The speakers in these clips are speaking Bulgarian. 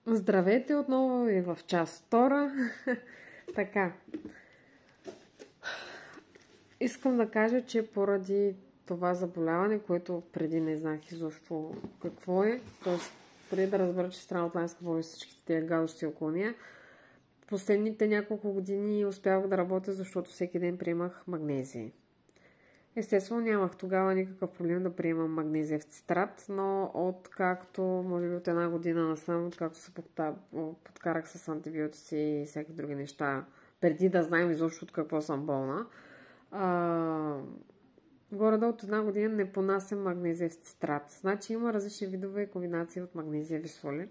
Здравейте отново и в част втора. Така, искам да кажа, че поради това заболяване, което преди не знах изобщо какво е, т.е. преди да разбера, че страна-атлантска воля и всичките тези гадости около нея, последните няколко години успявах да работя, защото всеки ден приемах магнезия. Естествено, нямах тогава никакъв проблем да приемам магнезиев цитрат, но откакто, може би от една година насам, откакто се подкарах с антибиотици и всякакви други неща, преди да знаем изобщо от какво съм болна, горе-долу от една година не понасям магнезиев цитрат. Значи има различни видове и комбинации от магнезиеви соли,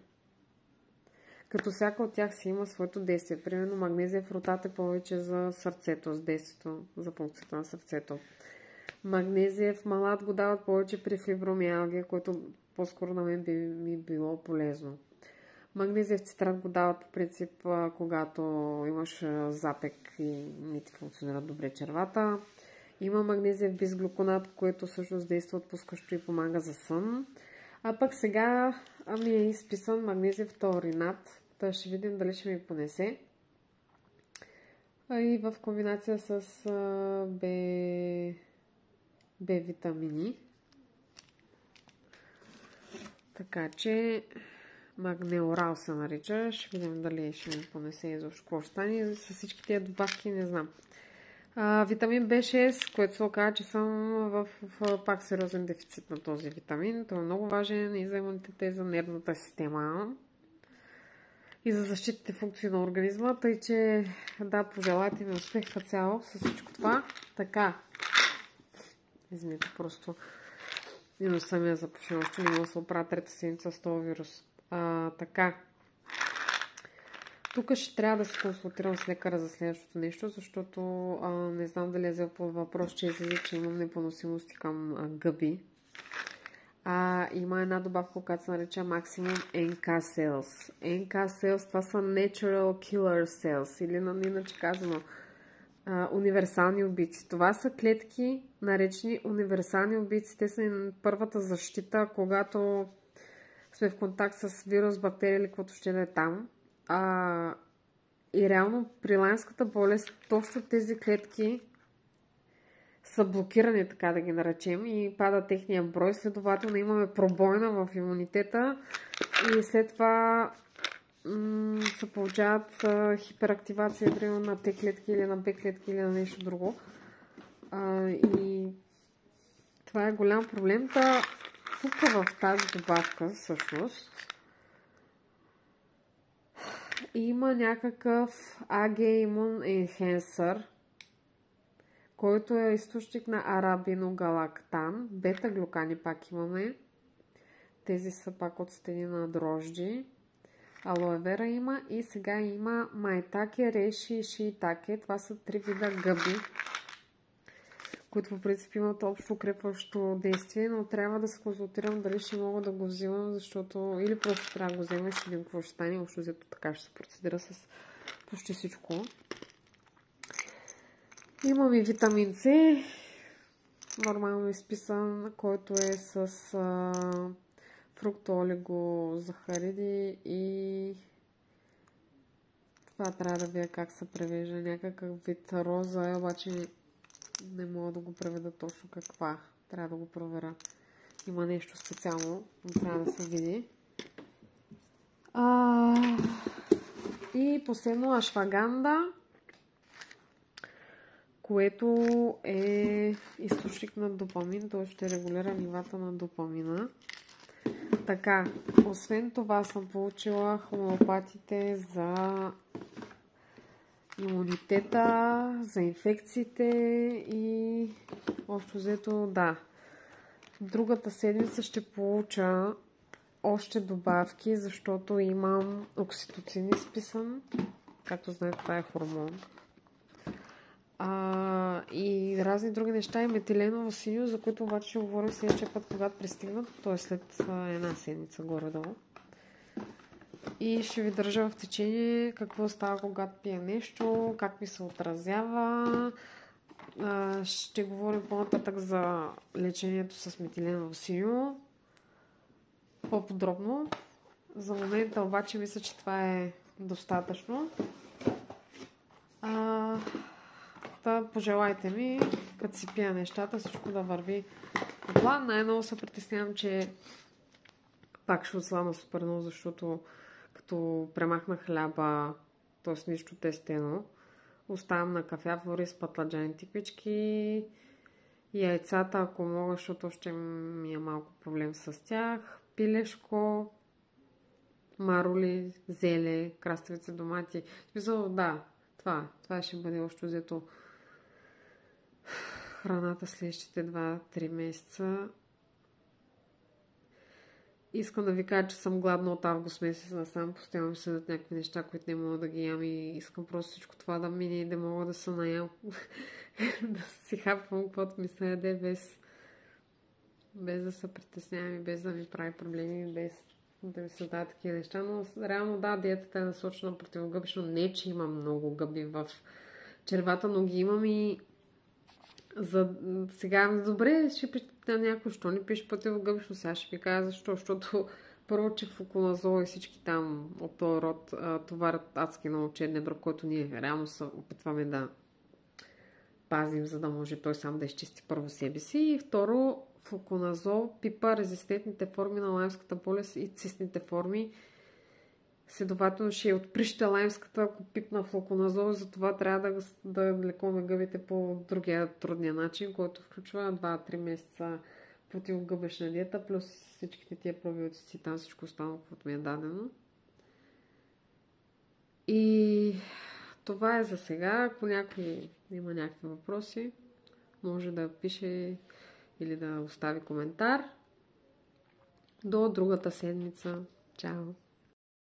като всяка от тях си има своето действие. Примерно магнезиев ротат е повече за сърцето, с действието, за функцията на сърцето. Магнезиев малат го дават повече при фибромиалгия, което по-скоро на мен би ми било полезно. Магнезиев цитрат го дават по принцип, когато имаш запек и не ти функционират добре червата. Има магнезиев бисглюконат, което всъщност действа отпускащо и помага за сън. А пък сега ми е изписан магнезиев тауринат. Та ще видим дали ще ми понесе. И в комбинация с Б-витамини. Така че магнеорал се нарича. Ще видим дали ще ми понесе изобщо какво ще стане. С всички тези добавки не знам. Витамин B6, което се оказа, че съм в пак сериозен дефицит на този витамин. Той е много важен и за имунитета, и за нервната система, и за защитните функции на организма. Тъй, че да, пожелайте ми успех цяло с всичко това. Така. Извинете, просто минуса ми е запушен. Още не мога да се оправя трета седмица с този вирус. Така. Тук ще трябва да се консултирам с лекаря за следващото нещо, защото не знам дали е взел под въпрос, че излиза, че имам непоносимости към гъби. Има една добавка, която се нарича Maximum NK Cells. NK Cells, това са Natural Killer Cells, или иначе казано универсални убийци. Това са клетки, наречени универсални убийци. Те са първата защита, когато сме в контакт с вирус, бактерия или каквото ще да е там. И реално при лаймската болест точно тези клетки са блокирани, така да ги наречем, и пада техния брой. Следователно имаме пробойна в имунитета и след това се получават хиперактивация примерно на Т клетки или на Б клетки или на нещо друго. И това е голям проблем. Тук в тази добавка всъщност има някакъв AG Immune Enhancer, който е източник на арабиногалактан. Бета-глюкани пак имаме. Тези са пак от стени на дрожджи. Алоевера има и сега има майтаке, реши и шиитаке. Това са 3 вида гъби, които по принцип имат общо укрепващо действие, но трябва да се консултирам дали ще мога да го взимам, защото или просто трябва да го взема и ще видим какво ще стане. Общо взето така ще се процедира с почти всичко. Имам и витамин С, нормално изписан, който е с фруктоолигозахариди и това трябва да видя как се превежда. Някакъв вид роза, обаче не мога да го преведа точно каква. Трябва да го проверя. Има нещо специално, но трябва да се види. И последно ашваганда, което е източник на допамин, т.е. ще регулира нивата на допамина. Така, освен това съм получила хомеопатите за имунитета, за инфекциите и общо взето, да. Другата седмица ще получа още добавки, защото имам окситоцин изписан. Както знаете, това е хормон. И разни други неща и метиленово синьо, за които обаче ще говорим следващия път, когато пристигнат, т.е. след една седмица горе-долу. И ще ви държа в течение какво става, когато пия нещо, как ми се отразява. Ще говорим по-нататък за лечението с метиленово синьо по-подробно, За момента обаче мисля, че това е достатъчно. Пожелайте ми, като си пия нещата, всичко да върви по план. Най-много се притеснявам, че пак ще отслабна супер много, защото като премахна хляба, т.е. нищо тестено, оставям на кафява рис, пътладжани тиквички, яйцата, ако мога, защото още ми е малко проблем с тях, пилешко, марули, зеле, краставица, домати. Смисъл, да, това ще бъде още взето храната следващите 2-3 месеца. Искам да ви кажа, че съм гладна от август месец насам. Постоянно ми седат някакви неща, които не мога да ги ям и искам просто всичко това да мине и да мога да се наям. Да си хапвам каквото ми се яде без да се притеснявам и без да ми прави проблеми, без да ми създават такива неща. Но реално да, диетата е насочена противогъбично. Не, че имам много гъби в червата, но ги имам и сега, добре, ще пишете някой, що не пише противогъбично. Сега ще ви кажа защо. Защото първо, че флуконазол и всички там от този род товарят адски много черния дроб, който ние реално се опитваме да пазим, за да може той сам да изчисти първо себе си. И второ, флуконазол пипа резистентните форми на лаймската болест и цистните форми. Следователно ще отприща лаймската, ако пипна флуконазол, затова трябва да лекуваме гъбите по другия трудния начин, който включва 2-3 месеца противогъбешна диета, плюс всичките тия пробиотици, там всичко останало, което ми е дадено. И това е за сега. Ако някой има някакви въпроси, може да пише или да остави коментар. До другата седмица. Чао!